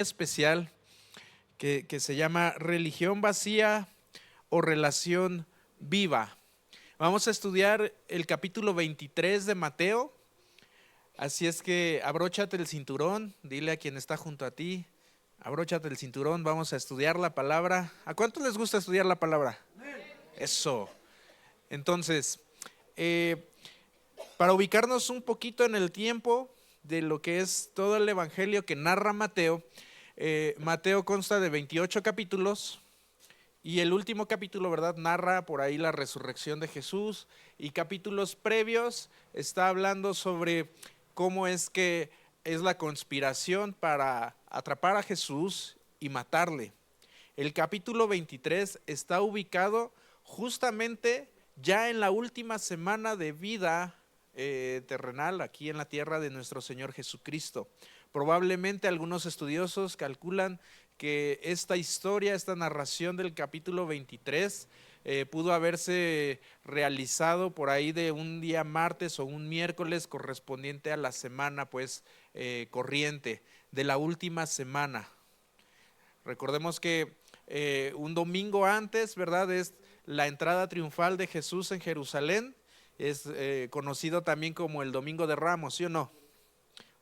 especial que se llama Religión vacía o relación viva. Vamos a estudiar el capítulo 23 de Mateo, así es que abróchate el cinturón, dile a quien está junto a ti, abróchate el cinturón, vamos a estudiar la palabra. ¿A cuántos les gusta estudiar la palabra? Eso. Entonces, eh, para ubicarnos un poquito en el tiempo de lo que es todo el evangelio que narra Mateo, Mateo consta de 28 capítulos y el último capítulo, ¿verdad?, narra por ahí la resurrección de Jesús, y capítulos previos está hablando sobre cómo es que es la conspiración para atrapar a Jesús y matarle. El capítulo 23 está ubicado justamente ya en la última semana de vida terrenal aquí en la tierra de nuestro Señor Jesucristo. Probablemente algunos estudiosos calculan que esta historia, esta narración del capítulo 23 pudo haberse realizado por ahí de un día martes o un miércoles correspondiente a la semana corriente de la última semana. Recordemos que un domingo antes, ¿verdad?, es la entrada triunfal de Jesús en Jerusalén. Es conocido también como el Domingo de Ramos, ¿sí o no?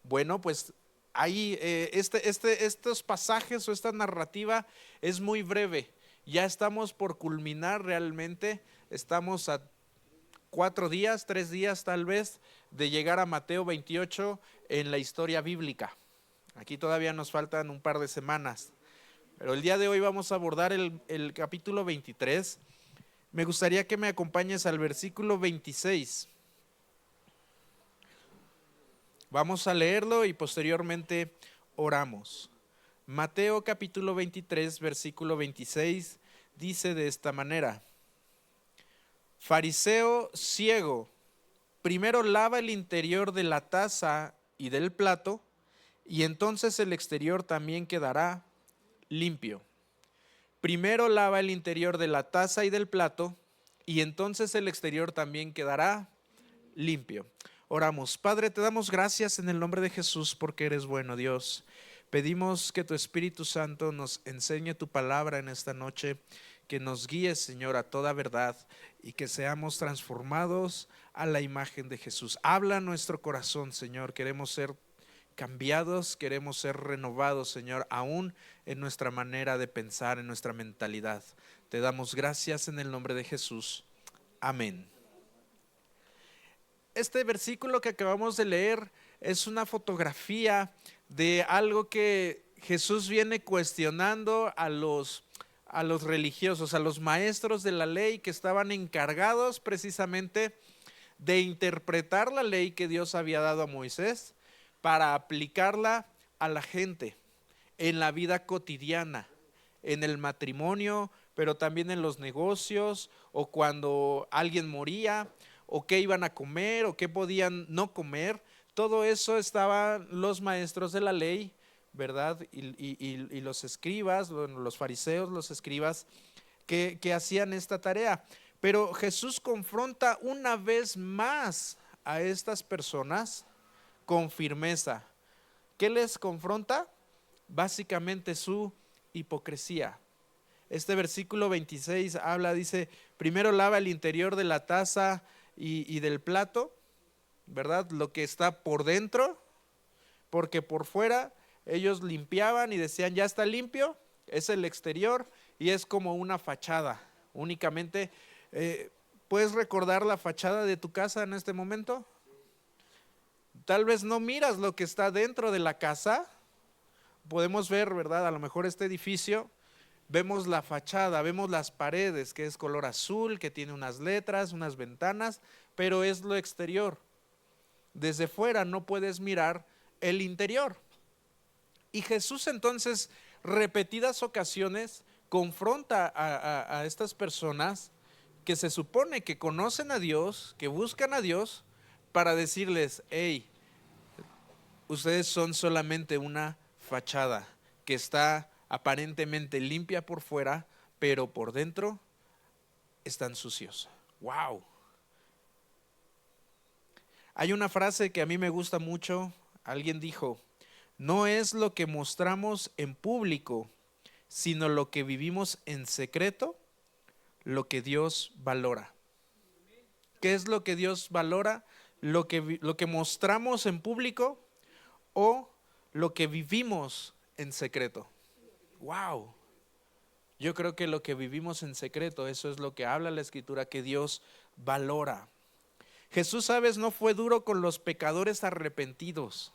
Bueno, pues ahí estos pasajes o esta narrativa es muy breve. Ya estamos por culminar realmente, estamos a 4 días, 3 días tal vez, de llegar a Mateo 28 en la historia bíblica. Aquí todavía nos faltan un par de semanas. Pero el día de hoy vamos a abordar el capítulo 23. Me gustaría que me acompañes al versículo 26. Vamos a leerlo y posteriormente oramos. Mateo capítulo 23, versículo 26 dice de esta manera: Fariseo ciego, primero lava el interior de la taza y del plato, y entonces el exterior también quedará limpio. Primero lava el interior de la taza y del plato, y entonces el exterior también quedará limpio. Oramos. Padre, te damos gracias en el nombre de Jesús porque eres bueno, Dios. Pedimos que tu Espíritu Santo nos enseñe tu palabra en esta noche, que nos guíe, Señor, a toda verdad y que seamos transformados a la imagen de Jesús. Habla nuestro corazón, Señor. Queremos ser cambiados, queremos ser renovados, Señor, aún en nuestra manera de pensar, en nuestra mentalidad. Te damos gracias en el nombre de Jesús. Amén. Este versículo que acabamos de leer es una fotografía de algo que Jesús viene cuestionando a los religiosos, a los maestros de la ley que estaban encargados precisamente de interpretar la ley que Dios había dado a Moisés para aplicarla a la gente en la vida cotidiana, en el matrimonio, pero también en los negocios, o cuando alguien moría, o qué iban a comer, o qué podían no comer. Todo eso estaban los maestros de la ley, ¿verdad? Y los escribas, los fariseos, los escribas, que hacían esta tarea. Pero Jesús confronta una vez más a estas personas con firmeza. ¿Qué les confronta? Básicamente su hipocresía. Este versículo 26 habla, dice, primero lava el interior de la taza y del plato, ¿verdad? Lo que está por dentro, porque por fuera ellos limpiaban y decían, ya está limpio, es el exterior y es como una fachada. Únicamente, ¿puedes recordar la fachada de tu casa en este momento? Tal vez no miras lo que está dentro de la casa. Podemos ver, ¿verdad? A lo mejor este edificio, vemos la fachada, vemos las paredes, que es color azul, que tiene unas letras, unas ventanas, pero es lo exterior. Desde fuera no puedes mirar el interior. Y Jesús entonces, repetidas ocasiones, confronta a estas personas que se supone que conocen a Dios, que buscan a Dios, para decirles, hey, ustedes son solamente una fachada que está aparentemente limpia por fuera, pero por dentro están sucios. ¡Wow! Hay una frase que a mí me gusta mucho. Alguien dijo, No es lo que mostramos en público, sino lo que vivimos en secreto, lo que Dios valora. ¿Qué es lo que Dios valora? Lo que mostramos en público o lo que vivimos en secreto. Wow. Yo creo que lo que vivimos en secreto, eso es lo que habla la Escritura, que Dios valora. Jesús, sabes, no fue duro con los pecadores arrepentidos.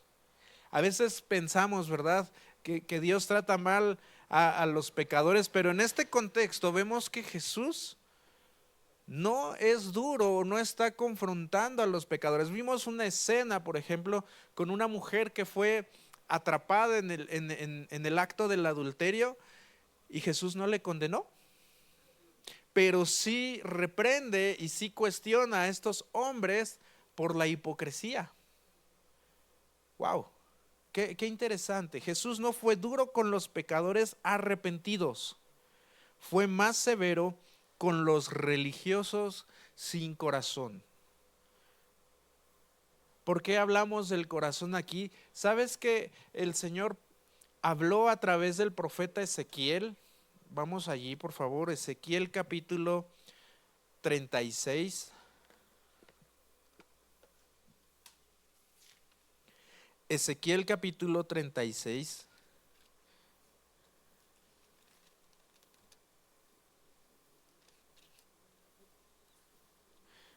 A veces pensamos, ¿verdad?, que Dios trata mal a los pecadores, pero en este contexto vemos que Jesús no es duro, no está confrontando a los pecadores. Vimos una escena, por ejemplo, con una mujer que fue atrapada en el acto del adulterio y Jesús no le condenó, pero sí reprende y sí cuestiona a estos hombres por la hipocresía. Wow, qué interesante. Jesús no fue duro con los pecadores arrepentidos, fue más severo con los religiosos sin corazón. ¿Por qué hablamos del corazón aquí? ¿Sabes que el Señor habló a través del profeta Ezequiel? Vamos allí, por favor, Ezequiel capítulo 36. Ezequiel capítulo 36.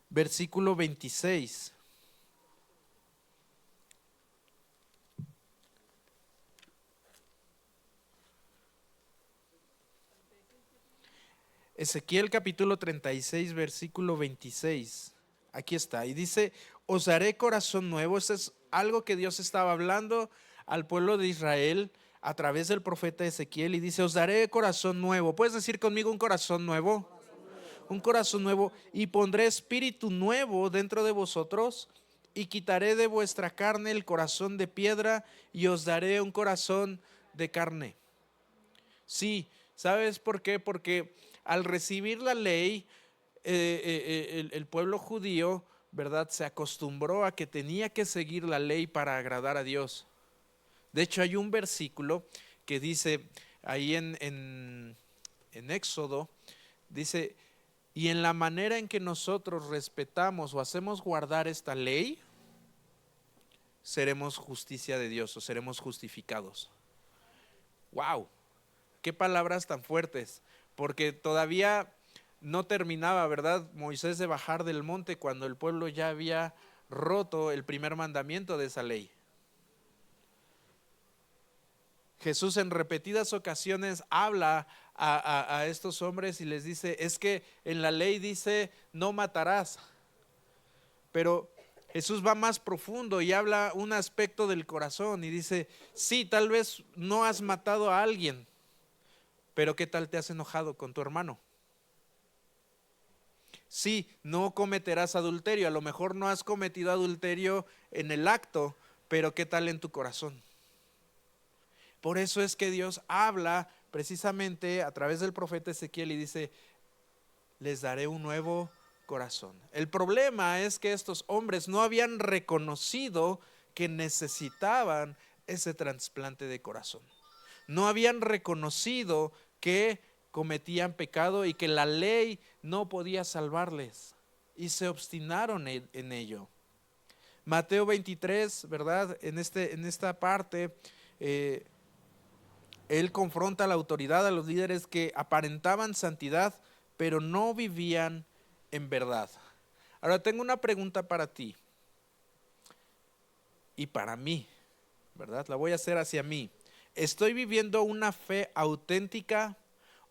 Versículo 26. Ezequiel capítulo 36, versículo 26. Aquí está. Y dice, os daré corazón nuevo. Esto es algo que Dios estaba hablando al pueblo de Israel a través del profeta Ezequiel. Y dice, os daré corazón nuevo. ¿Puedes decir conmigo un corazón nuevo? Un corazón nuevo. Y pondré espíritu nuevo dentro de vosotros. Y quitaré de vuestra carne el corazón de piedra. Y os daré un corazón de carne. Sí, ¿sabes por qué? Porque al recibir la ley, el pueblo judío, ¿verdad?, se acostumbró a que tenía que seguir la ley para agradar a Dios. De hecho, hay un versículo que dice ahí en Éxodo, dice, y en la manera en que nosotros respetamos o hacemos guardar esta ley, seremos justicia de Dios o seremos justificados. ¡Wow! Qué palabras tan fuertes, porque todavía no terminaba, ¿verdad?, Moisés de bajar del monte cuando el pueblo ya había roto el primer mandamiento de esa ley. Jesús en repetidas ocasiones habla a estos hombres y les dice, es que en la ley dice no matarás, pero Jesús va más profundo y habla un aspecto del corazón y dice, sí, tal vez no has matado a alguien, pero ¿qué tal te has enojado con tu hermano? Sí, no cometerás adulterio, a lo mejor no has cometido adulterio en el acto, pero ¿qué tal en tu corazón? Por eso es que Dios habla precisamente a través del profeta Ezequiel y dice, les daré un nuevo corazón. El problema es que estos hombres no habían reconocido que necesitaban ese trasplante de corazón. No habían reconocido que cometían pecado y que la ley no podía salvarles y se obstinaron en ello. Mateo 23, ¿verdad? En esta parte, él confronta a la autoridad, a los líderes que aparentaban santidad, pero no vivían en verdad. Ahora tengo una pregunta para ti y para mí, ¿verdad? La voy a hacer hacia mí. ¿Estoy viviendo una fe auténtica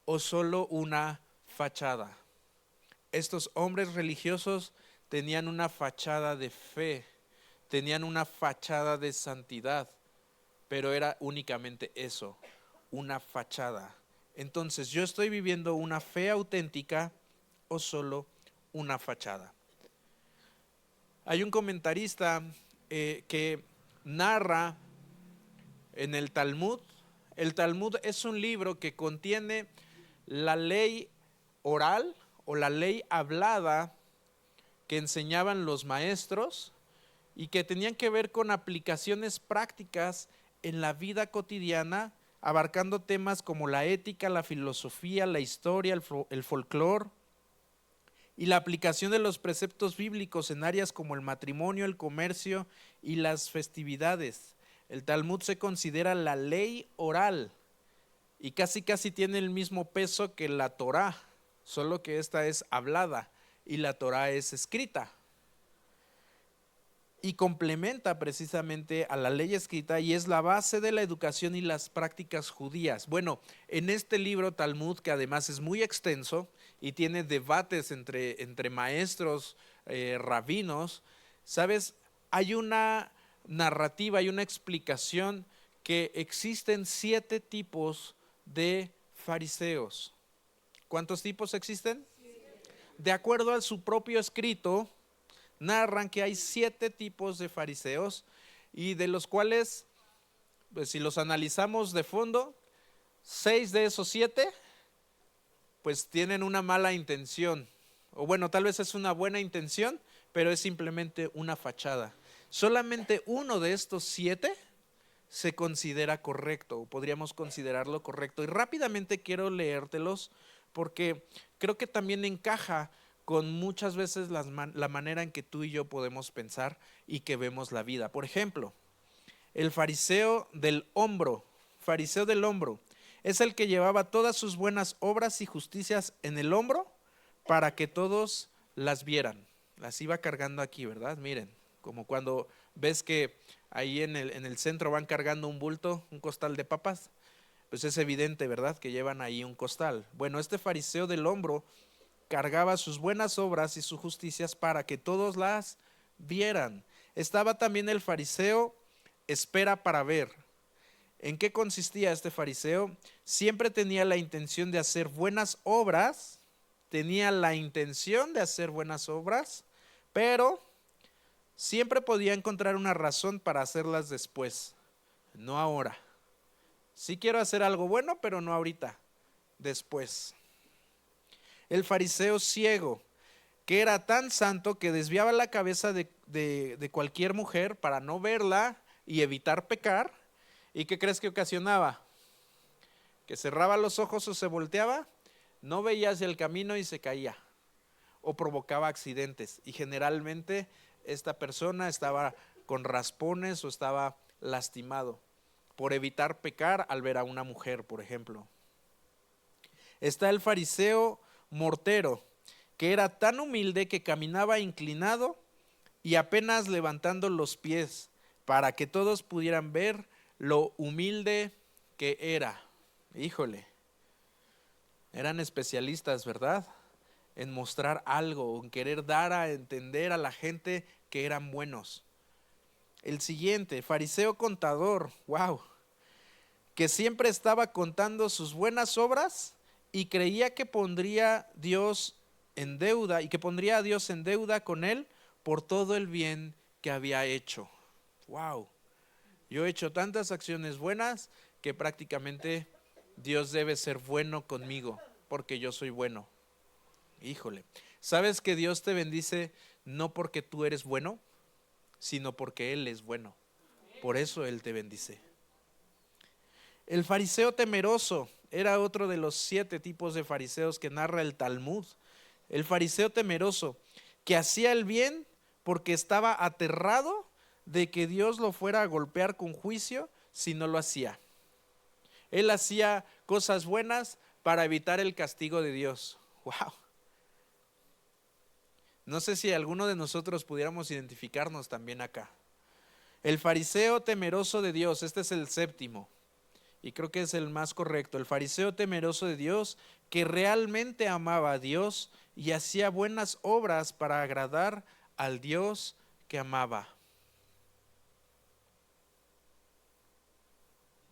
o solo una fachada? Estos hombres religiosos tenían una fachada de fe, tenían una fachada de santidad, pero era únicamente eso, una fachada. Entonces, ¿yo estoy viviendo una fe auténtica o solo una fachada? Hay un comentarista que narra en el Talmud. El Talmud es un libro que contiene la ley oral o la ley hablada que enseñaban los maestros y que tenían que ver con aplicaciones prácticas en la vida cotidiana, abarcando temas como la ética, la filosofía, la historia, el folclore y la aplicación de los preceptos bíblicos en áreas como el matrimonio, el comercio y las festividades. El Talmud se considera la ley oral y casi tiene el mismo peso que la Torá, solo que esta es hablada y la Torá es escrita. Y complementa precisamente a la ley escrita y es la base de la educación y las prácticas judías. Bueno, en este libro Talmud, que además es muy extenso y tiene debates entre maestros, rabinos, ¿sabes? Hay una narrativa, hay una explicación que existen 7 tipos de fariseos. ¿Cuántos tipos existen? De acuerdo a su propio escrito, narran que hay 7 tipos de fariseos y de los cuales, pues, si los analizamos de fondo, 6 de esos 7 pues tienen una mala intención, o bueno, tal vez es una buena intención, pero es simplemente una fachada. Solamente uno de estos 7 se considera correcto, o podríamos considerarlo correcto, y rápidamente quiero leértelos porque creo que también encaja con muchas veces la manera en que tú y yo podemos pensar y que vemos la vida. Por ejemplo, el fariseo del hombro, es el que llevaba todas sus buenas obras y justicias en el hombro para que todos las vieran. Las iba cargando aquí, ¿verdad? Miren, como cuando ves que ahí en el centro van cargando un bulto, un costal de papas, pues es evidente, ¿verdad?, que llevan ahí un costal. Bueno, este fariseo del hombro cargaba sus buenas obras y sus justicias para que todos las vieran. Estaba también el fariseo espera para ver. ¿En qué consistía este fariseo? Siempre tenía la intención de hacer buenas obras, pero siempre podía encontrar una razón para hacerlas después, no ahora. Sí quiero hacer algo bueno, pero no ahorita, después. El fariseo ciego, que era tan santo que desviaba la cabeza de cualquier mujer para no verla y evitar pecar. ¿Y qué crees que ocasionaba? Que cerraba los ojos o se volteaba, no veía hacia el camino y se caía, o provocaba accidentes. Y generalmente esta persona estaba con raspones o estaba lastimado por evitar pecar al ver a una mujer, por ejemplo. Está el fariseo mortero, que era tan humilde que caminaba inclinado y apenas levantando los pies para que todos pudieran ver lo humilde que era. Híjole, eran especialistas, ¿verdad?, en mostrar algo, en querer dar a entender a la gente que eran buenos. El siguiente, fariseo contador, wow, que siempre estaba contando sus buenas obras y creía que pondría a Dios en deuda con él por todo el bien que había hecho. Wow, yo he hecho tantas acciones buenas que prácticamente Dios debe ser bueno conmigo porque yo soy bueno. Híjole, ¿sabes que Dios te bendice no porque tú eres bueno, sino porque Él es bueno? Por eso Él te bendice. El fariseo temeroso era otro de los 7 tipos de fariseos que narra el Talmud. El fariseo temeroso, que hacía el bien porque estaba aterrado de que Dios lo fuera a golpear con juicio si no lo hacía. Él hacía cosas buenas para evitar el castigo de Dios. Wow. No sé si alguno de nosotros pudiéramos identificarnos también acá. El fariseo temeroso de Dios, este es el 7º. Y creo que es el más correcto. El fariseo temeroso de Dios, que realmente amaba a Dios y hacía buenas obras para agradar al Dios que amaba.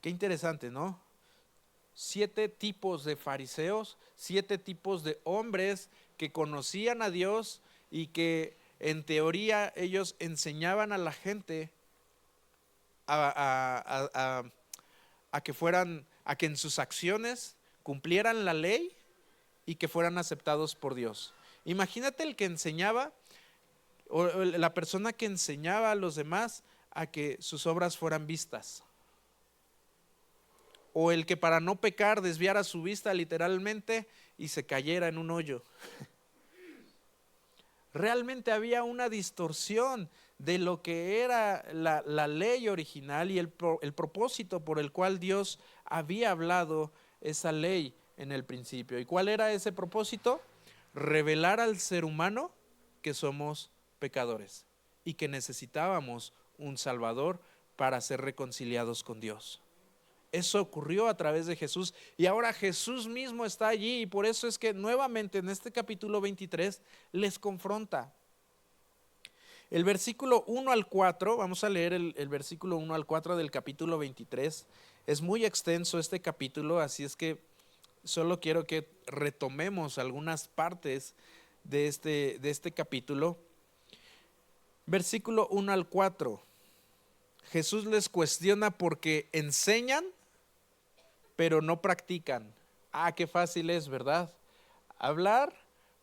Qué interesante, ¿no? 7 tipos de fariseos, 7 tipos de hombres que conocían a Dios y que en teoría ellos enseñaban a la gente a que en sus acciones cumplieran la ley y que fueran aceptados por Dios. Imagínate el que enseñaba, o la persona que enseñaba a los demás a que sus obras fueran vistas. o el que para no pecar desviara su vista literalmente y se cayera en un hoyo. Realmente había una distorsión de lo que era la ley original y el propósito por el cual Dios había hablado esa ley en el principio. ¿Y cuál era ese propósito? Revelar al ser humano que somos pecadores y que necesitábamos un Salvador para ser reconciliados con Dios. Eso ocurrió a través de Jesús y ahora Jesús mismo está allí, y por eso es que nuevamente en este capítulo 23 les confronta. El versículo 1 al 4, vamos a leer el versículo 1 al 4 del capítulo 23. Es muy extenso este capítulo, así es que solo quiero que retomemos algunas partes de este capítulo. Versículo 1 al 4. Jesús les cuestiona porque enseñan, pero no practican. Qué fácil es, ¿verdad? Hablar,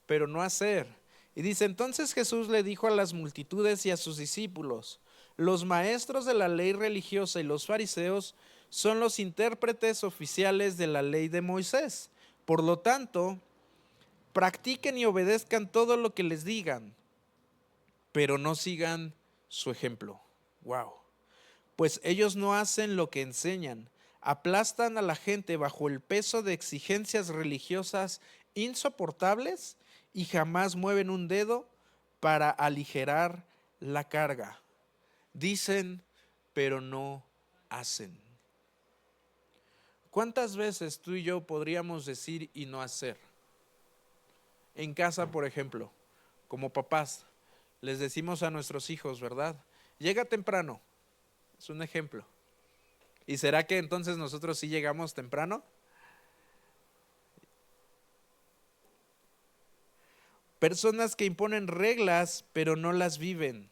pero no hacer. Y dice, entonces Jesús le dijo a las multitudes y a sus discípulos: los maestros de la ley religiosa y los fariseos son los intérpretes oficiales de la ley de Moisés. Por lo tanto, practiquen y obedezcan todo lo que les digan, pero no sigan su ejemplo. Wow. Pues ellos no hacen lo que enseñan, aplastan a la gente bajo el peso de exigencias religiosas insoportables y jamás mueven un dedo para aligerar la carga. Dicen, pero no hacen. ¿Cuántas veces tú y yo podríamos decir y no hacer? En casa, por ejemplo, como papás, les decimos a nuestros hijos, ¿verdad? Llega temprano. Es un ejemplo. ¿Y será que entonces nosotros sí llegamos temprano? Personas que imponen reglas pero no las viven.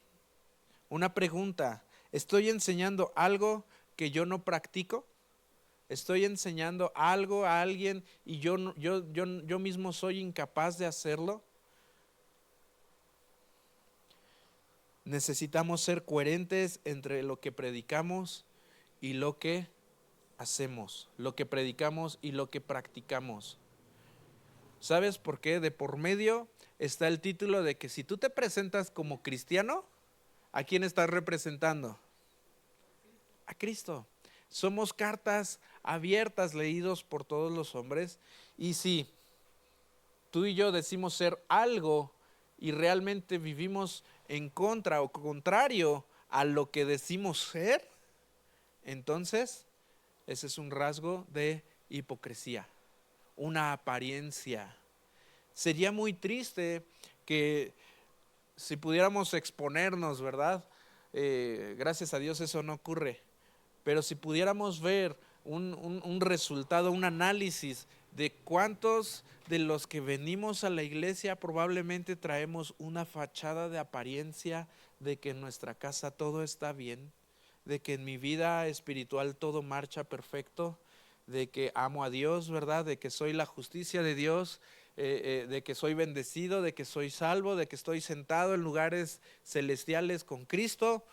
Una pregunta: ¿estoy enseñando algo que yo no practico? ¿Estoy enseñando algo a alguien y yo mismo soy incapaz de hacerlo? Necesitamos ser coherentes entre lo que predicamos y lo que hacemos, lo que predicamos y lo que practicamos. ¿Sabes por qué? De por medio está el título de que si tú te presentas como cristiano, ¿a quién estás representando? A Cristo. Somos cartas abiertas, leídos por todos los hombres, y si tú y yo decimos ser algo y realmente vivimos en contra o contrario a lo que decimos ser, entonces ese es un rasgo de hipocresía, una apariencia. Sería muy triste que si pudiéramos exponernos, ¿verdad? Gracias a Dios eso no ocurre, pero si pudiéramos ver un resultado, un análisis de cuántos de los que venimos a la iglesia probablemente traemos una fachada de apariencia de que en nuestra casa todo está bien, de que en mi vida espiritual todo marcha perfecto, de que amo a Dios, ¿verdad? De que soy la justicia de Dios, de que soy bendecido, de que soy salvo, de que estoy sentado en lugares celestiales con Cristo.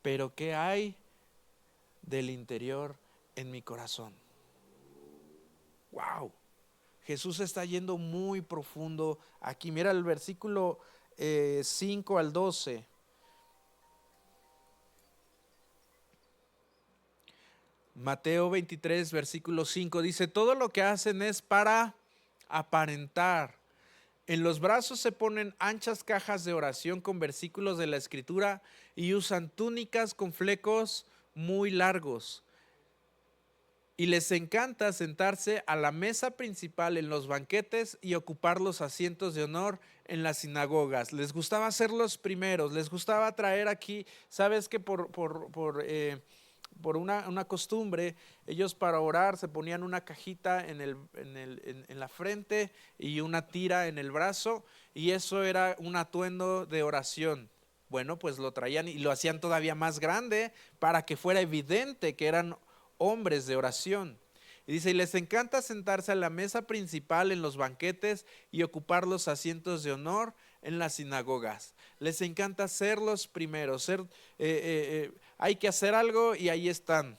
Pero ¿qué hay del interior en mi corazón? ¡Wow! Jesús está yendo muy profundo aquí. Mira el versículo 5 al 12. Mateo 23, versículo 5 dice: todo lo que hacen es para aparentar. En los brazos se ponen anchas cajas de oración con versículos de la Escritura y usan túnicas con flecos muy largos. Y les encanta sentarse a la mesa principal en los banquetes y ocupar los asientos de honor en las sinagogas. Les gustaba ser los primeros, les gustaba traer aquí, sabes que por una costumbre, ellos para orar se ponían una cajita en la frente y una tira en el brazo, y eso era un atuendo de oración. Bueno, pues lo traían y lo hacían todavía más grande para que fuera evidente que eran hombres de oración. Y dice: y les encanta sentarse a la mesa principal en los banquetes y ocupar los asientos de honor en las sinagogas. Les encanta ser los primeros, hay que hacer algo y ahí están.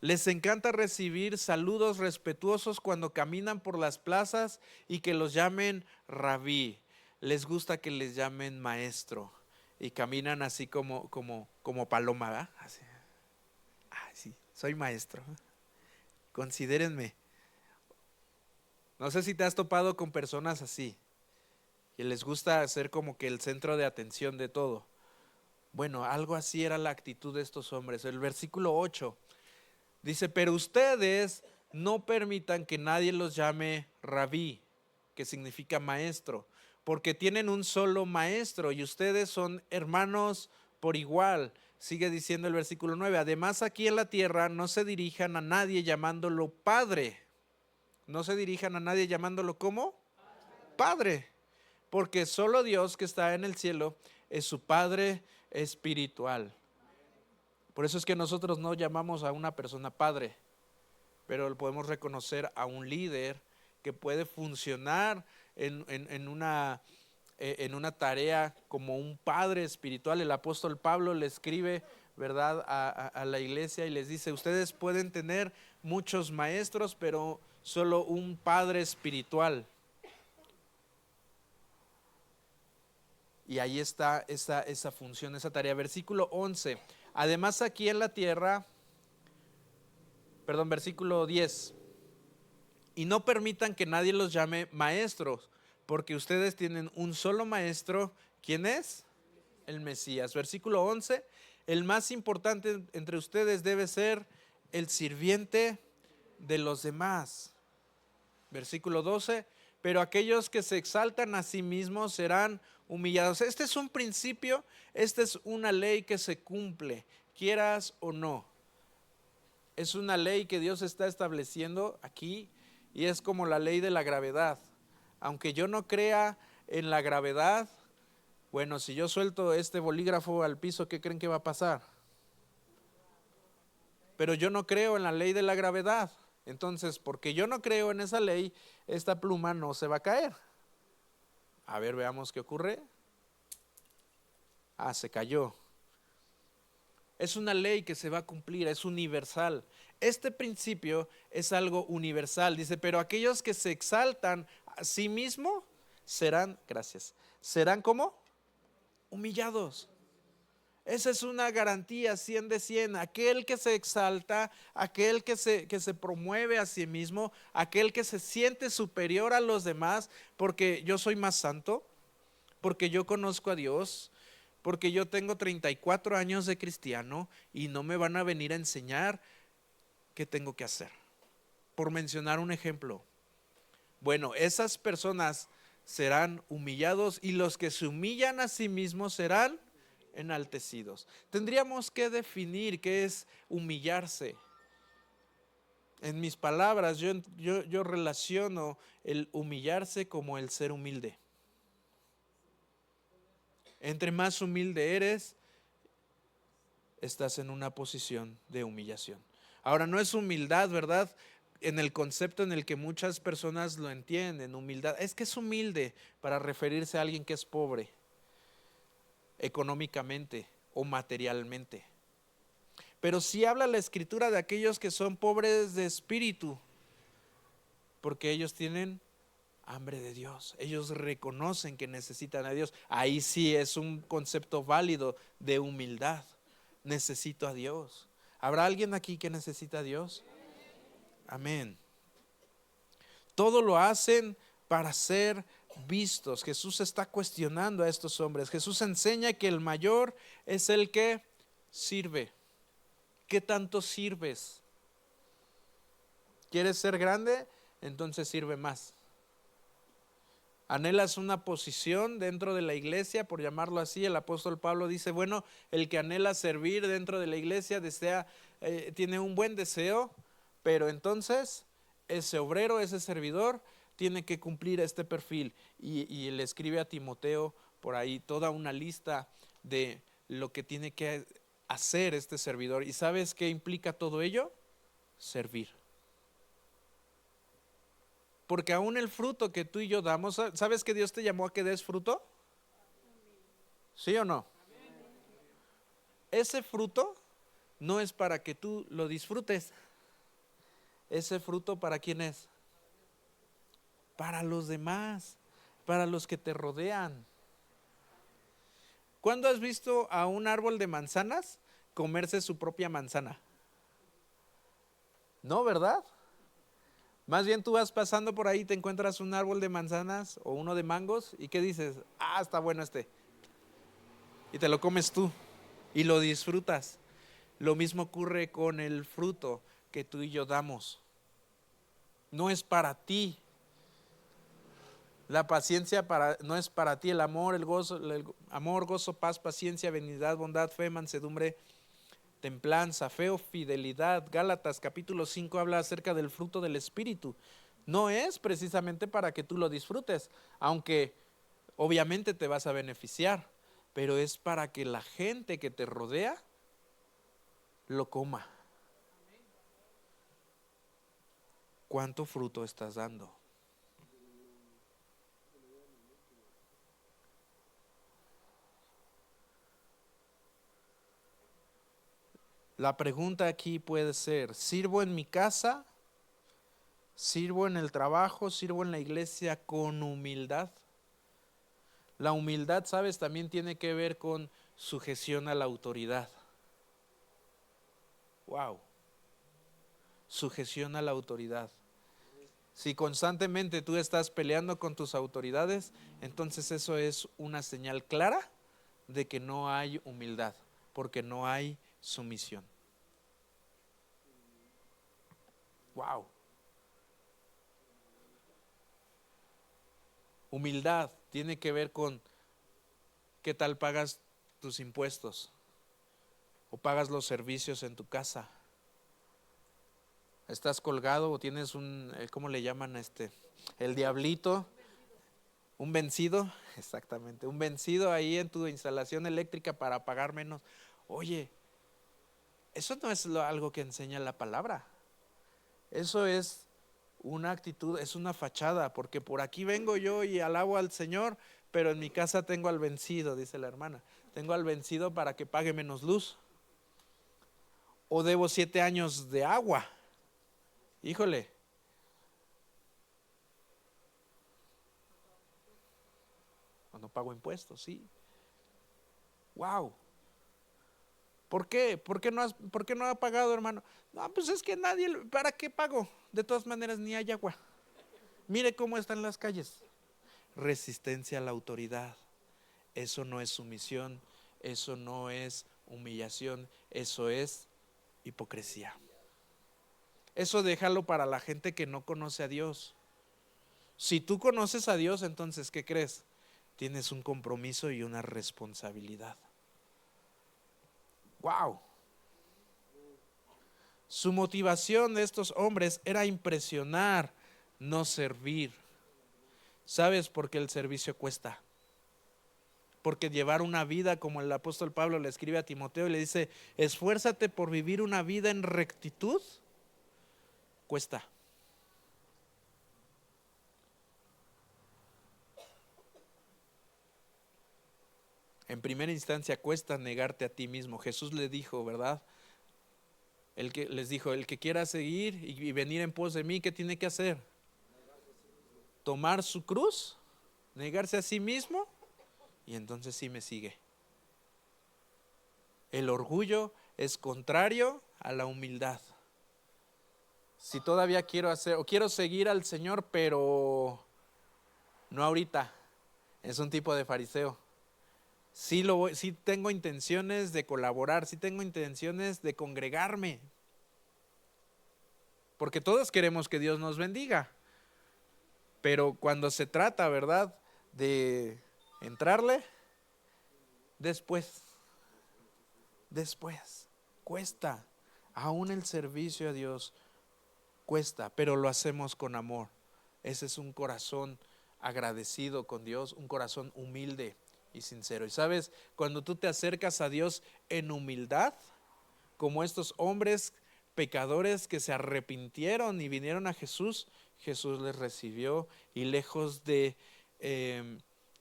Les encanta recibir saludos respetuosos cuando caminan por las plazas y que los llamen rabí. Les gusta que les llamen maestro y caminan así como paloma, ¿verdad? Así. Ay, sí, soy maestro. Considérenme. No sé si te has topado con personas así, que les gusta ser como que el centro de atención de todo. Bueno, algo así era la actitud de estos hombres. El versículo 8 dice, pero ustedes no permitan que nadie los llame rabí, que significa maestro, porque tienen un solo maestro y ustedes son hermanos por igual. Sigue diciendo el versículo 9, además aquí en la tierra no se dirijan a nadie llamándolo Padre. No se dirijan a nadie llamándolo ¿cómo? Padre. Porque solo Dios que está en el cielo es su Padre espiritual. Por eso es que nosotros no llamamos a una persona padre, pero podemos reconocer a un líder que puede funcionar en una tarea como un padre espiritual. El apóstol Pablo le escribe, ¿verdad?, a la iglesia y les dice, ustedes pueden tener muchos maestros, pero solo un padre espiritual. Y ahí está esa función, esa tarea. Versículo 11. Además aquí en la tierra, versículo 10. Y no permitan que nadie los llame maestros, porque ustedes tienen un solo maestro. ¿Quién es? El Mesías. Versículo 11. El más importante entre ustedes debe ser el sirviente de los demás. Versículo 12. Pero aquellos que se exaltan a sí mismos serán humillados. Este es un principio, esta es una ley que se cumple, quieras o no. Es una ley que Dios está estableciendo aquí y es como la ley de la gravedad. Aunque yo no crea en la gravedad, bueno, si yo suelto este bolígrafo al piso, ¿qué creen que va a pasar? Pero yo no creo en la ley de la gravedad. Entonces, porque yo no creo en esa ley, esta pluma no se va a caer. A ver, veamos qué ocurre. Se cayó. Es una ley que se va a cumplir, es universal. Este principio es algo universal. Dice, pero aquellos que se exaltan a sí mismos serán, gracias, serán ¿cómo? Humillados. Esa es una garantía 100 de 100. Aquel que se exalta, aquel que se promueve a sí mismo, aquel que se siente superior a los demás, porque yo soy más santo, porque yo conozco a Dios, porque yo tengo 34 años de cristiano y no me van a venir a enseñar qué tengo que hacer. Por mencionar un ejemplo. Bueno, esas personas serán humillados y los que se humillan a sí mismos serán enaltecidos. Tendríamos que definir qué es humillarse. En mis palabras, yo relaciono el humillarse como el ser humilde. Entre más humilde eres, estás en una posición de humillación. Ahora, no es humildad, ¿verdad?, en el concepto en el que muchas personas lo entienden, humildad. Es que es humilde para referirse a alguien que es pobre económicamente o materialmente. Pero sí habla la escritura de aquellos que son pobres de espíritu, porque ellos tienen hambre de Dios, ellos reconocen que necesitan a Dios. Ahí sí es un concepto válido de humildad. Necesito a Dios. ¿Habrá alguien aquí que necesita a Dios? Amén. Todo lo hacen para ser vistos. Jesús está cuestionando a estos hombres. Jesús enseña que el mayor es el que sirve. ¿Qué tanto sirves? ¿Quieres ser grande? Entonces sirve más. ¿Anhelas una posición dentro de la iglesia, por llamarlo así? El apóstol Pablo dice, bueno, el que anhela servir dentro de la iglesia tiene un buen deseo, pero entonces ese obrero, ese servidor, tiene que cumplir este perfil. Y le escribe a Timoteo por ahí toda una lista de lo que tiene que hacer este servidor. ¿Y sabes qué implica todo ello? Servir. Porque aún el fruto que tú y yo damos, ¿sabes que Dios te llamó a que des fruto? ¿Sí o no? Ese fruto no es para que tú lo disfrutes. ese fruto ¿para quién es? Para los demás, para los que te rodean. ¿Cuándo has visto a un árbol de manzanas comerse su propia manzana? No, ¿verdad? Más bien tú vas pasando por ahí, te encuentras un árbol de manzanas o uno de mangos y ¿qué dices? Ah, está bueno este. Y te lo comes tú y lo disfrutas. Lo mismo ocurre con el fruto que tú y yo damos. No es para ti. La paciencia no es para ti. El amor, amor, gozo, paz, paciencia, benignidad, bondad, fe, mansedumbre, templanza, fe o fidelidad. Gálatas capítulo 5 habla acerca del fruto del Espíritu. No es precisamente para que tú lo disfrutes, aunque obviamente te vas a beneficiar, pero es para que la gente que te rodea lo coma. ¿Cuánto fruto estás dando? La pregunta aquí puede ser, ¿sirvo en mi casa? ¿Sirvo en el trabajo? ¿Sirvo en la iglesia con humildad? La humildad, sabes, también tiene que ver con sujeción a la autoridad. Wow. Sujeción a la autoridad. Si constantemente tú estás peleando con tus autoridades, entonces eso es una señal clara de que no hay humildad, porque no hay sumisión. Wow. Humildad tiene que ver con qué tal pagas tus impuestos o pagas los servicios en tu casa. Estás colgado o tienes ¿cómo le llaman el diablito, un vencido, exactamente, un vencido ahí en tu instalación eléctrica para pagar menos. Oye, eso no es algo que enseña la palabra. Eso es una actitud, es una fachada, porque por aquí vengo yo y alabo al Señor, pero en mi casa tengo al vencido, dice la hermana. Tengo al vencido para que pague menos luz. O debo 7 años de agua. Híjole. O no pago impuestos, sí. Wow. ¿Por qué? ¿Por qué no ha pagado, hermano? No, pues es que nadie, ¿para qué pago? De todas maneras ni hay agua. Mire cómo están las calles. Resistencia a la autoridad. Eso no es sumisión, eso no es humillación, eso es hipocresía. Eso déjalo para la gente que no conoce a Dios. Si tú conoces a Dios, entonces, ¿qué crees? Tienes un compromiso y una responsabilidad. ¡Wow! Su motivación de estos hombres era impresionar, no servir. ¿Sabes? Porque el servicio cuesta. Porque llevar una vida, como el apóstol Pablo le escribe a Timoteo y le dice, esfuérzate por vivir una vida en rectitud, cuesta. En primera instancia cuesta negarte a ti mismo. Jesús le dijo, ¿verdad? Les dijo, el que quiera seguir y venir en pos de mí, ¿qué tiene que hacer? Tomar su cruz, negarse a sí mismo y entonces sí me sigue. El orgullo es contrario a la humildad. Si todavía quiero hacer o quiero seguir al Señor, pero no ahorita, es un tipo de fariseo. Sí tengo intenciones de colaborar, sí tengo intenciones de congregarme, porque todos queremos que Dios nos bendiga, pero cuando se trata, ¿verdad?, de entrarle, después, cuesta, aún el servicio a Dios cuesta, pero lo hacemos con amor. Ese es un corazón agradecido con Dios, un corazón humilde y sincero. Y sabes, cuando tú te acercas a Dios en humildad, como estos hombres pecadores que se arrepintieron y vinieron a Jesús, Jesús les recibió y lejos de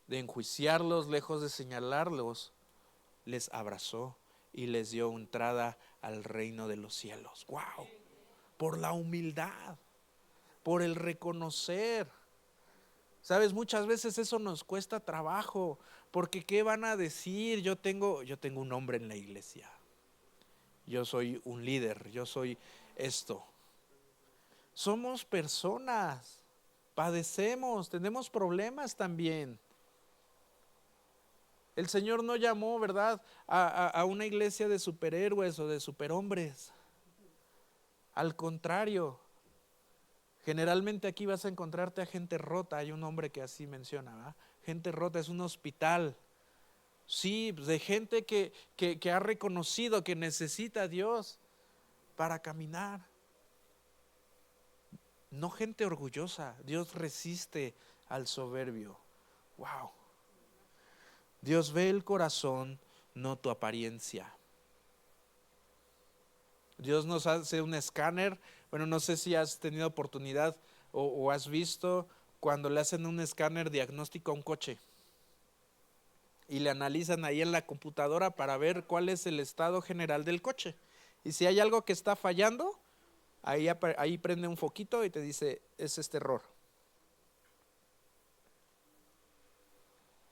enjuiciarlos, lejos de señalarlos, les abrazó y les dio entrada al reino de los cielos. ¡Wow! por la humildad, por el reconocer. Sabes, muchas veces eso nos cuesta trabajo, porque ¿qué van a decir? Yo tengo un nombre en la iglesia, yo soy un líder, yo soy esto. Somos personas, padecemos, tenemos problemas también. El Señor no llamó, ¿verdad?, a una iglesia de superhéroes o de superhombres. Al contrario, generalmente aquí vas a encontrarte a gente rota. Hay un hombre que así menciona, ¿verdad? Gente rota, es un hospital. Sí, de gente que ha reconocido que necesita a Dios para caminar. No gente orgullosa. Dios resiste al soberbio. Wow. Dios ve el corazón, no tu apariencia. Dios nos hace un escáner. Bueno, no sé si has tenido oportunidad o has visto cuando le hacen un escáner diagnóstico a un coche y le analizan ahí en la computadora para ver cuál es el estado general del coche. Y si hay algo que está fallando, ahí prende un foquito y te dice, es este error.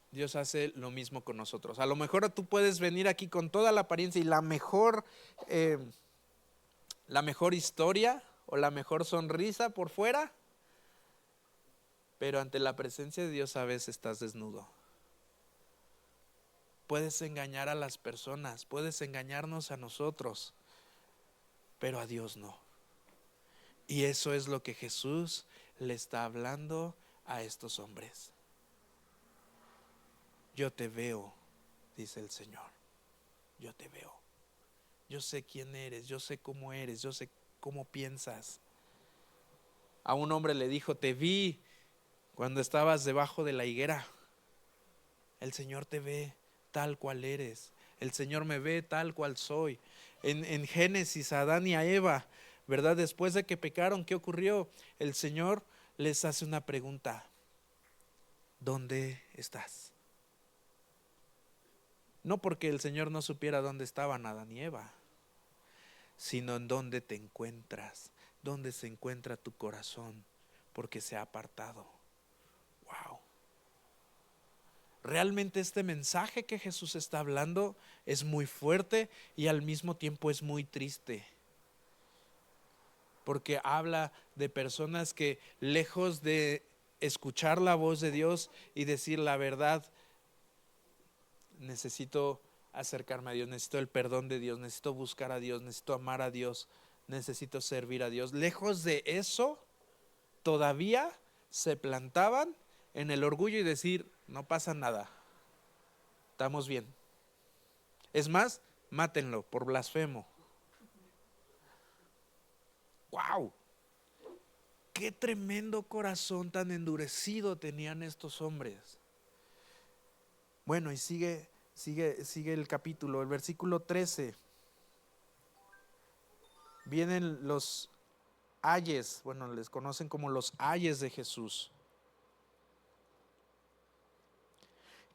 Dios hace lo mismo con nosotros. A lo mejor tú puedes venir aquí con toda la apariencia y la mejor historia o la mejor sonrisa por fuera, pero ante la presencia de Dios a veces estás desnudo. Puedes engañar a las personas, puedes engañarnos a nosotros, pero a Dios no. Y eso es lo que Jesús le está hablando a estos hombres. Yo te veo, dice el Señor, yo te veo. Yo sé quién eres, yo sé cómo eres, yo sé cómo piensas. A un hombre le dijo, te vi cuando estabas debajo de la higuera. El Señor te ve tal cual eres. El Señor me ve tal cual soy. En Génesis, a Adán y a Eva, ¿verdad? Después de que pecaron, ¿qué ocurrió? El Señor les hace una pregunta. ¿Dónde estás? No porque el Señor no supiera dónde estaban Adán y Eva, sino en dónde te encuentras, dónde se encuentra tu corazón, porque se ha apartado. Wow. Realmente este mensaje que Jesús está hablando es muy fuerte y al mismo tiempo es muy triste, porque habla de personas que, lejos de escuchar la voz de Dios y decir la verdad, necesito acercarme a Dios, necesito el perdón de Dios, necesito buscar a Dios, necesito amar a Dios, necesito servir a Dios. Lejos de eso, todavía se plantaban en el orgullo y decir, no pasa nada, estamos bien. Es más, mátenlo por blasfemo. ¡Wow! Qué tremendo corazón tan endurecido tenían estos hombres. Bueno, y sigue el capítulo, el versículo 13. Vienen los ayes, bueno, les conocen como los ayes de Jesús.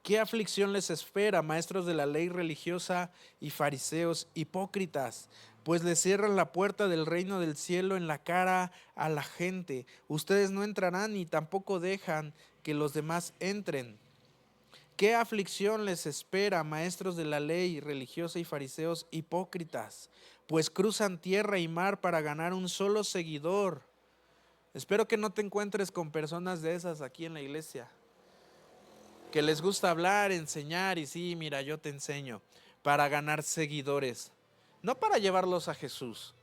¿Qué aflicción les espera, maestros de la ley religiosa y fariseos hipócritas? Pues les cierran la puerta del reino del cielo en la cara a la gente. Ustedes no entrarán ni tampoco dejan que los demás entren. ¿Qué aflicción les espera, maestros de la ley religiosa y fariseos hipócritas? Pues cruzan tierra y mar para ganar un solo seguidor. Espero que no te encuentres con personas de esas aquí en la iglesia, que les gusta hablar, enseñar y sí, mira, yo te enseño, para ganar seguidores, no para llevarlos a Jesús,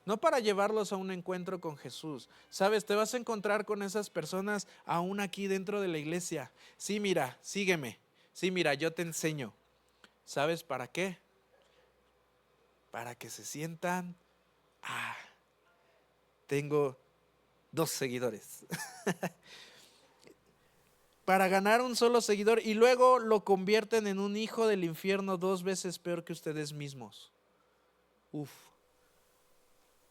no para llevarlos a un encuentro con Jesús. Sabes, te vas a encontrar con esas personas aún aquí dentro de la iglesia. Sí, mira, sígueme. Sí, mira, yo te enseño. ¿Sabes para qué? Para que se sientan, tengo 2 seguidores. Para ganar un solo seguidor y luego lo convierten en un hijo del infierno 2 veces peor que ustedes mismos. Uf.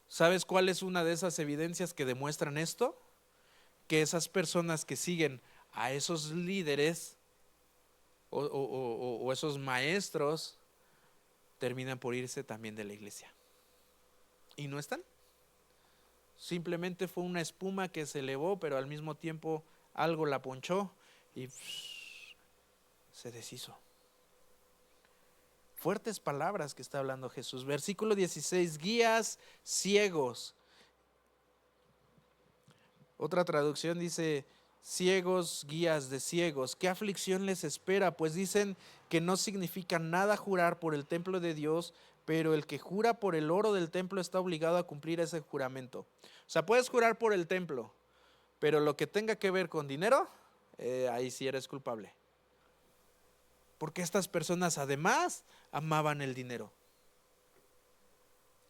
¿Sabes cuál es una de esas evidencias que demuestran esto? Que esas personas que siguen a esos líderes o esos maestros terminan por irse también de la iglesia. ¿Y no están? simplemente fue una espuma que se elevó, pero al mismo tiempo algo la ponchó y se deshizo. Fuertes palabras que está hablando Jesús. Versículo 16, guías ciegos. Otra traducción dice, ciegos, guías de ciegos. ¿Qué aflicción les espera? Pues dicen que no significa nada jurar por el templo de Dios, pero el que jura por el oro del templo está obligado a cumplir ese juramento. O sea, puedes jurar por el templo, pero lo que tenga que ver con dinero, ahí sí eres culpable. Porque estas personas además amaban el dinero.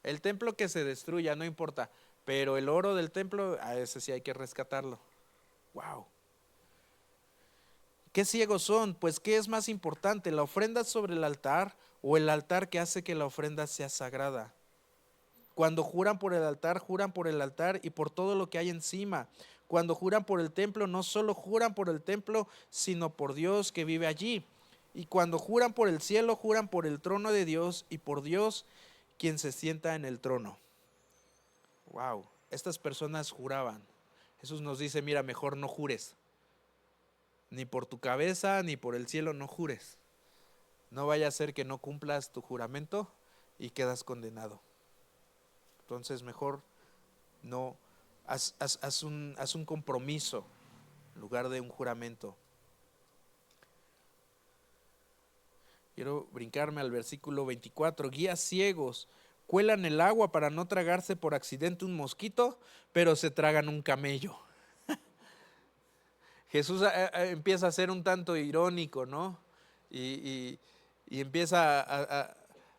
El templo que se destruya, no importa, pero el oro del templo, a ese sí hay que rescatarlo. Wow. ¿Qué ciegos son? Pues ¿qué es más importante? ¿La ofrenda sobre el altar o el altar que hace que la ofrenda sea sagrada? Cuando juran por el altar y por todo lo que hay encima. Cuando juran por el templo, no solo juran por el templo, sino por Dios que vive allí. Y cuando juran por el cielo, juran por el trono de Dios y por Dios quien se sienta en el trono. Wow, estas personas juraban. Jesús nos dice, mira, mejor no jures. Ni por tu cabeza, ni por el cielo no jures. No vaya a ser que no cumplas tu juramento y quedas condenado. Entonces mejor no, haz un compromiso en lugar de un juramento. Quiero brincarme al versículo 24. Guías ciegos cuelan el agua para no tragarse por accidente un mosquito, pero se tragan un camello. Jesús empieza a ser un tanto irónico, ¿no? Y empieza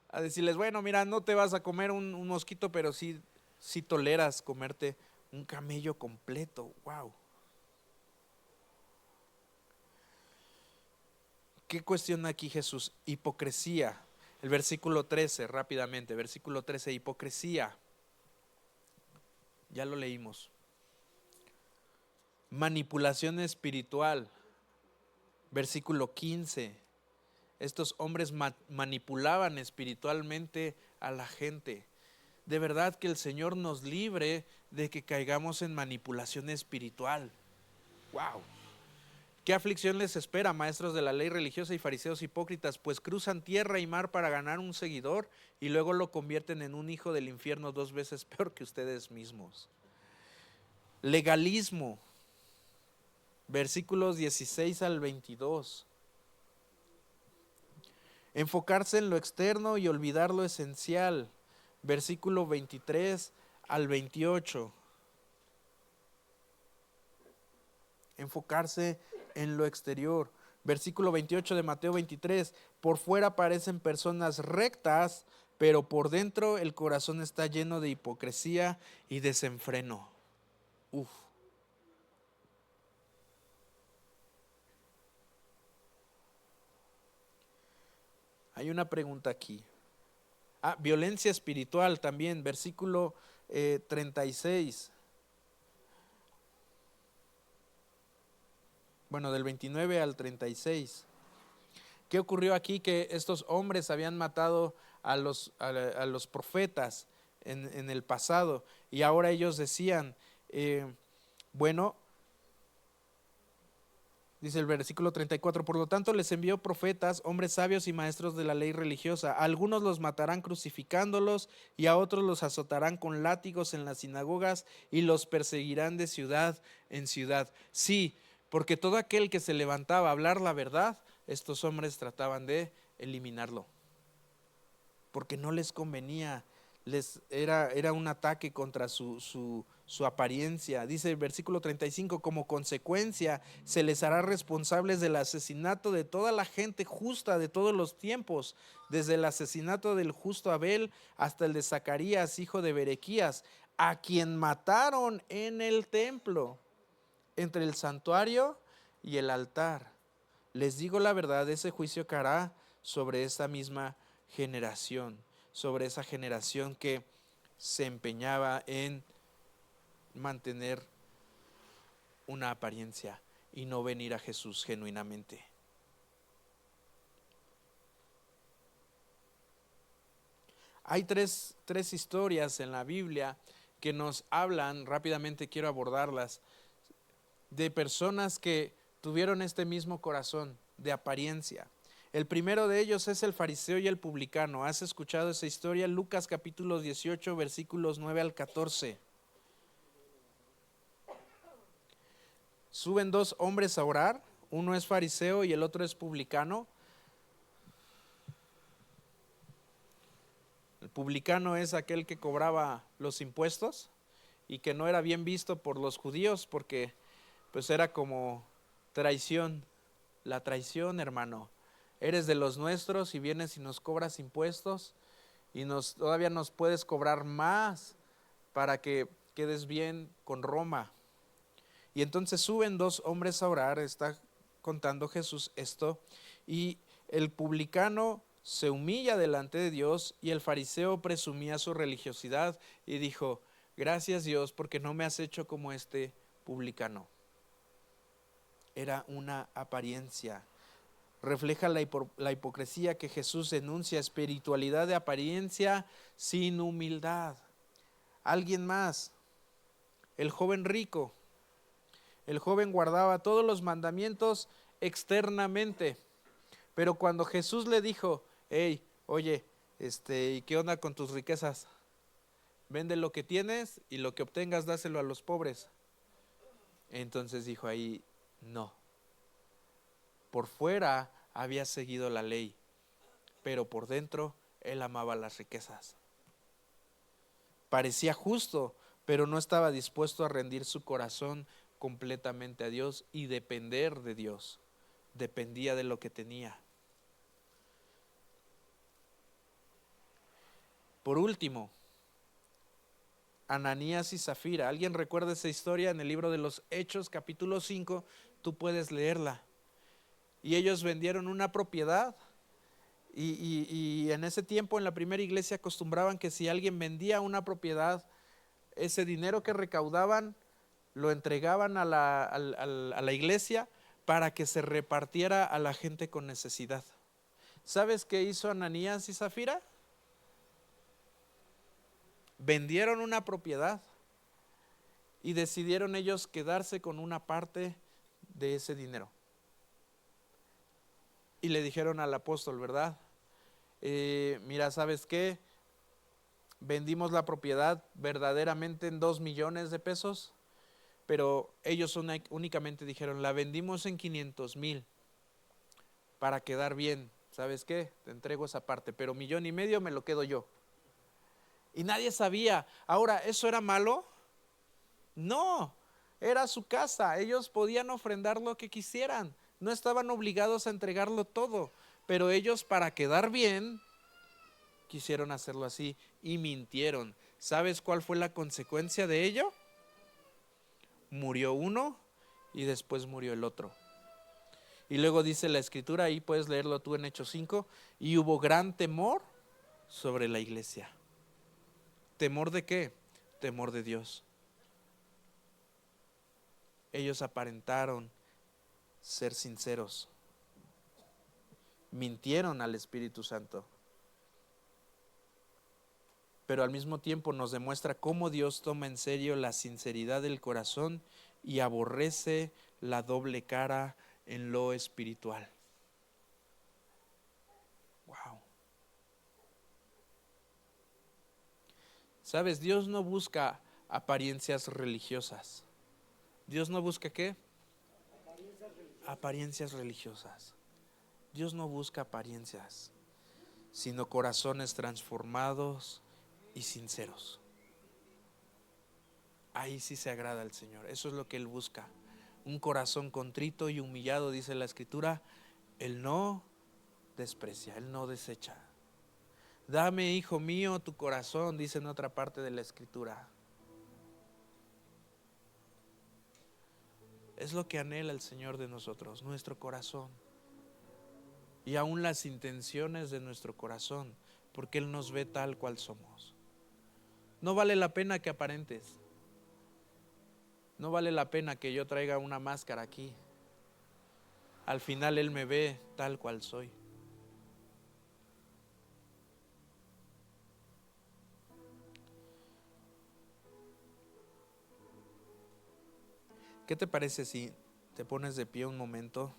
a decirles, bueno, mira, no te vas a comer un mosquito, pero sí toleras comerte un camello completo. Wow. ¿Qué cuestiona aquí Jesús? Hipocresía. El versículo 13, rápidamente, versículo 13, hipocresía. Ya lo leímos. Manipulación espiritual. Versículo 15. Estos hombres manipulaban espiritualmente a la gente. De verdad que el Señor nos libre de que caigamos en manipulación espiritual. ¡Wow! ¿Qué aflicción les espera, maestros de la ley religiosa y fariseos hipócritas? Pues cruzan tierra y mar para ganar un seguidor y luego lo convierten en un hijo del infierno 2 veces peor que ustedes mismos. Legalismo. Versículos 16 al 22. Enfocarse en lo externo y olvidar lo esencial. Versículo 23 al 28. Enfocarse en lo exterior. Versículo 28 de Mateo 23. Por fuera parecen personas rectas, pero por dentro el corazón está lleno de hipocresía y desenfreno. Uf. Hay una pregunta aquí. Violencia espiritual también, versículo 36. Bueno, del 29 al 36. ¿Qué ocurrió aquí? Que estos hombres habían matado a los profetas en el pasado y ahora ellos decían, bueno, dice el versículo 34, por lo tanto les envió profetas, hombres sabios y maestros de la ley religiosa. A algunos los matarán crucificándolos y a otros los azotarán con látigos en las sinagogas y los perseguirán de ciudad en ciudad. Sí, porque todo aquel que se levantaba a hablar la verdad, estos hombres trataban de eliminarlo. Porque no les convenía, era un ataque contra su apariencia. Dice el versículo 35, como consecuencia se les hará responsables del asesinato de toda la gente justa de todos los tiempos, desde el asesinato del justo Abel hasta el de Zacarías, hijo de Berequías, a quien mataron en el templo, entre el santuario y el altar. Les digo la verdad, ese juicio caerá sobre esa misma generación, sobre esa generación que se empeñaba en mantener una apariencia y no venir a Jesús genuinamente. Hay tres historias en la Biblia que nos hablan, rápidamente quiero abordarlas, de personas que tuvieron este mismo corazón de apariencia. El primero de ellos es el fariseo y el publicano. ¿Has escuchado esa historia? Lucas capítulo 18, versículos 9 al 14. Suben dos hombres a orar, uno es fariseo y el otro es publicano. El publicano es aquel que cobraba los impuestos y que no era bien visto por los judíos porque pues era como traición. La traición, hermano. Eres de los nuestros y vienes y nos cobras impuestos y todavía nos puedes cobrar más para que quedes bien con Roma. Y entonces suben dos hombres a orar, está contando Jesús esto, y el publicano se humilla delante de Dios y el fariseo presumía su religiosidad y dijo: gracias Dios porque no me has hecho como este publicano. Era una apariencia. Refleja la hipocresía que Jesús denuncia, espiritualidad de apariencia sin humildad. Alguien más, el joven rico. El joven guardaba todos los mandamientos externamente, pero cuando Jesús le dijo: hey, oye, ¿y qué onda con tus riquezas? Vende lo que tienes y lo que obtengas dáselo a los pobres. Entonces dijo ahí: no. Por fuera había seguido la ley, pero por dentro él amaba las riquezas. Parecía justo, pero no estaba dispuesto a rendir su corazón completamente a Dios y depender de Dios. Dependía de lo que tenía. Por último, Ananías y Zafira. ¿Alguien recuerda esa historia? En el libro de los Hechos, capítulo 5, tú puedes leerla. Y ellos vendieron una propiedad. Y en ese tiempo, en la primera iglesia, acostumbraban que si alguien vendía una propiedad, ese dinero que recaudaban lo entregaban a la iglesia para que se repartiera a la gente con necesidad. ¿Sabes qué hizo Ananías y Zafira? Vendieron una propiedad y decidieron ellos quedarse con una parte de ese dinero. Y le dijeron al apóstol, ¿verdad? Mira, ¿sabes qué? Vendimos la propiedad verdaderamente en 2 millones de pesos, pero ellos únicamente dijeron: la vendimos en 500,000 para quedar bien. ¿Sabes qué? Te entrego esa parte, pero 1,5 millones me lo quedo yo. Y nadie sabía. Ahora, ¿eso era malo? No, era su casa. Ellos podían ofrendar lo que quisieran. No estaban obligados a entregarlo todo, pero ellos, para quedar bien, quisieron hacerlo así y mintieron. ¿Sabes cuál fue la consecuencia de ello? Murió uno y después murió el otro. Y luego dice la escritura, ahí puedes leerlo tú en Hechos 5, y hubo gran temor sobre la iglesia. ¿Temor de qué? Temor de Dios. Ellos aparentaron ser sinceros. Mintieron al Espíritu Santo. Pero al mismo tiempo nos demuestra cómo Dios toma en serio la sinceridad del corazón y aborrece la doble cara en lo espiritual. Wow. ¿Sabes? Dios no busca apariencias religiosas. ¿Dios no busca qué? Apariencias religiosas. Dios no busca apariencias, sino corazones transformados y sinceros. Ahí sí se agrada al Señor. Eso es lo que Él busca. Un corazón contrito y humillado, dice la Escritura. Él no desprecia, Él no desecha. Dame, hijo mío, tu corazón, dice en otra parte de la Escritura. Es lo que anhela el Señor de nosotros, nuestro corazón. Y aún las intenciones de nuestro corazón, porque Él nos ve tal cual somos. No vale la pena que aparentes. No vale la pena que yo traiga una máscara aquí. Al final Él me ve tal cual soy. ¿Qué te parece si te pones de pie un momento?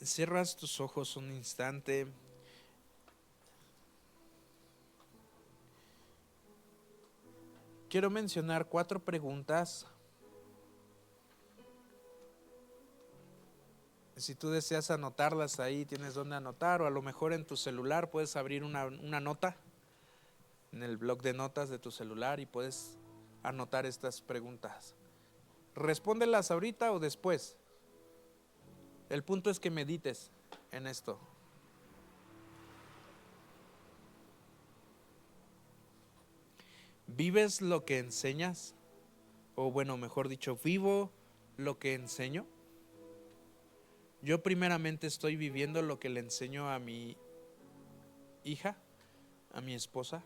Cierras tus ojos un instante. Quiero mencionar 4 preguntas. Si tú deseas anotarlas ahí, tienes donde anotar, o a lo mejor en tu celular puedes abrir una nota en el bloc de notas de tu celular y puedes anotar estas preguntas. Respóndelas ahorita o después. El punto es que medites en esto. ¿Vives lo que enseñas? O bueno, mejor dicho, ¿vivo lo que enseño? Yo primeramente estoy viviendo lo que le enseño a mi hija, a mi esposa.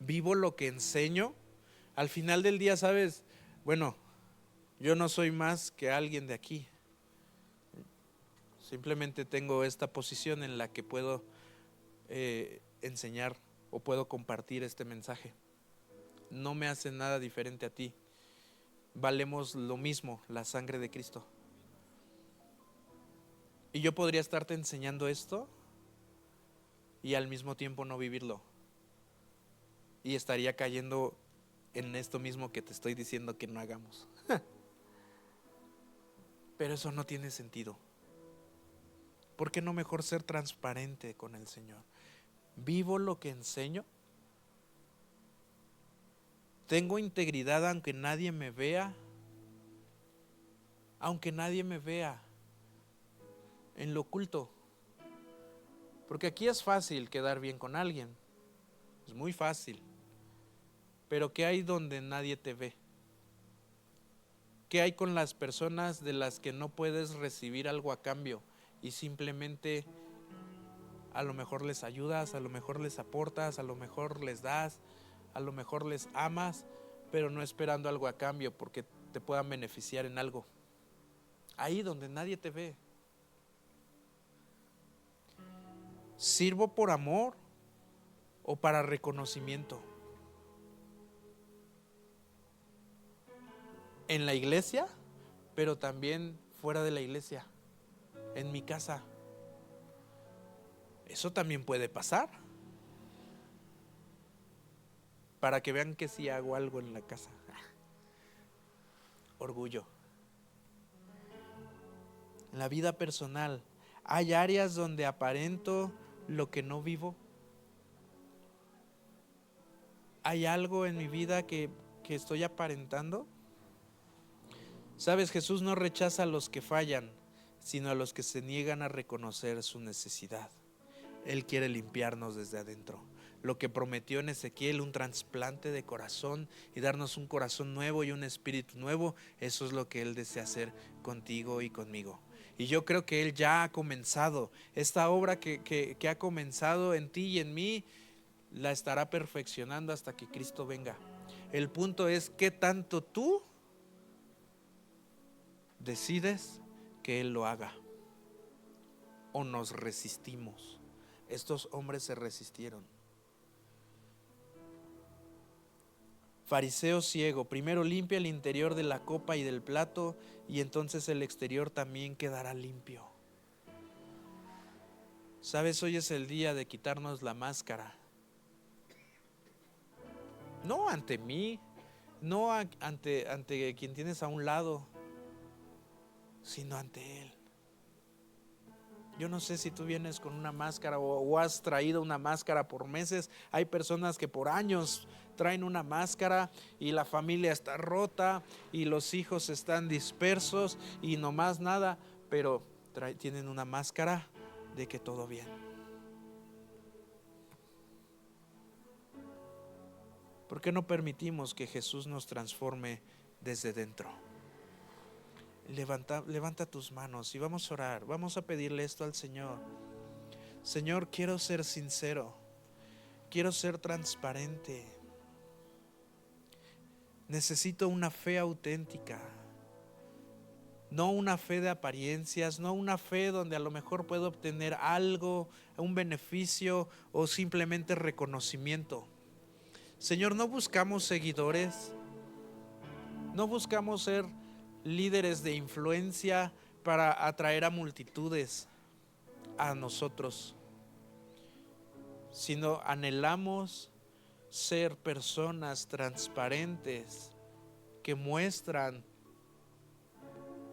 ¿Vivo lo que enseño? Al final del día, ¿sabes? Bueno, yo no soy más que alguien de aquí. Simplemente tengo esta posición en la que puedo enseñar o puedo compartir este mensaje. No me hace nada diferente a ti. Valemos lo mismo, la sangre de Cristo. Y yo podría estarte enseñando esto y al mismo tiempo no vivirlo. Y estaría cayendo en esto mismo que te estoy diciendo que no hagamos. Pero eso no tiene sentido. ¿Por qué no mejor ser transparente con el Señor? ¿Vivo lo que enseño? ¿Tengo integridad aunque nadie me vea? Aunque nadie me vea en lo oculto. Porque aquí es fácil quedar bien con alguien. Es muy fácil. Pero ¿qué hay donde nadie te ve? ¿Qué hay con las personas de las que no puedes recibir algo a cambio y simplemente a lo mejor les ayudas, a lo mejor les aportas, a lo mejor les das, a lo mejor les amas, pero no esperando algo a cambio porque te puedan beneficiar en algo? Ahí donde nadie te ve. ¿Sirvo por amor o para reconocimiento? En la iglesia, pero también fuera de la iglesia, en mi casa. Eso también puede pasar. Para que vean que sí hago algo en la casa. Orgullo. En la vida personal, ¿hay áreas donde aparento lo que no vivo? ¿Hay algo en mi vida que estoy aparentando? Sabes, Jesús no rechaza a los que fallan, sino a los que se niegan a reconocer su necesidad. Él quiere limpiarnos desde adentro. Lo que prometió en Ezequiel, un trasplante de corazón y darnos un corazón nuevo y un espíritu nuevo, eso es lo que Él desea hacer contigo y conmigo. Y yo creo que Él ya ha comenzado. Esta obra que ha comenzado en ti y en mí, la estará perfeccionando hasta que Cristo venga. El punto es qué tanto tú decides que Él lo haga o nos resistimos. Estos hombres se resistieron. Fariseo ciego, primero limpia el interior de la copa y del plato, y entonces el exterior también quedará limpio. ¿Sabes? Hoy es el día de quitarnos la máscara. No ante mí, no ante quien tienes a un lado, sino ante Él. Yo no sé si tú vienes con una máscara o has traído una máscara por meses. Hay personas que por años traen una máscara y la familia está rota y los hijos están dispersos y no más nada, pero tienen una máscara de que todo bien. ¿Por qué no permitimos que Jesús nos transforme desde dentro? Levanta tus manos y vamos a orar. Vamos a pedirle esto al Señor. Señor, quiero ser sincero. Quiero ser transparente. Necesito una fe auténtica. No una fe de apariencias, no una fe donde a lo mejor puedo obtener algo, un beneficio o simplemente reconocimiento. Señor, no buscamos seguidores, no buscamos ser líderes de influencia para atraer a multitudes a nosotros, sino anhelamos ser personas transparentes que muestran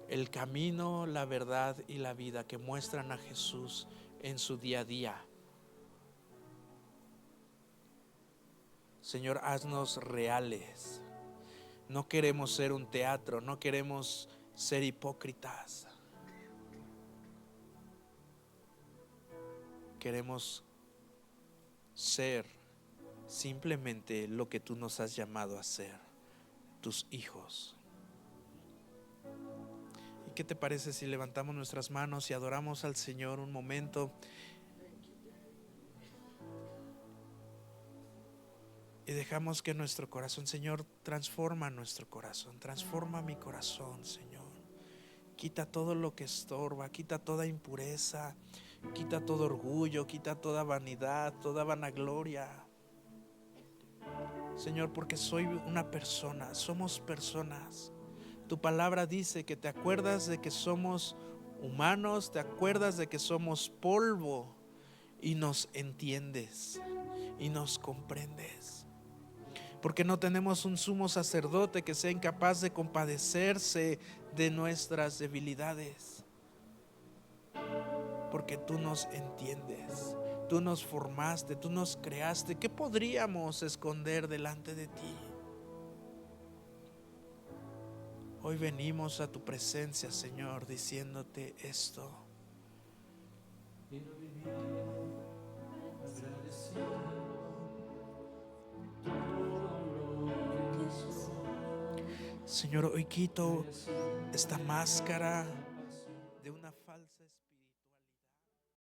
el camino, la verdad y la vida, que muestran a Jesús en su día a día. Señor, haznos reales. No queremos ser un teatro, no queremos ser hipócritas. Queremos ser simplemente lo que tú nos has llamado a ser, tus hijos. ¿Y qué te parece si levantamos nuestras manos y adoramos al Señor un momento? Y dejamos que nuestro corazón, Señor, transforma nuestro corazón, transforma mi corazón, Señor. Quita todo lo que estorba, quita toda impureza, quita todo orgullo, quita toda vanidad, toda vanagloria. Señor, porque soy una persona, somos personas. Tu palabra dice que te acuerdas de que somos humanos, te acuerdas de que somos polvo y nos entiendes y nos comprendes. Porque no tenemos un sumo sacerdote que sea incapaz de compadecerse de nuestras debilidades. Porque tú nos entiendes, tú nos formaste, tú nos creaste. ¿Qué podríamos esconder delante de ti? Hoy venimos a tu presencia, Señor, diciéndote esto. Señor, hoy quito esta máscara de una falsa esperanza.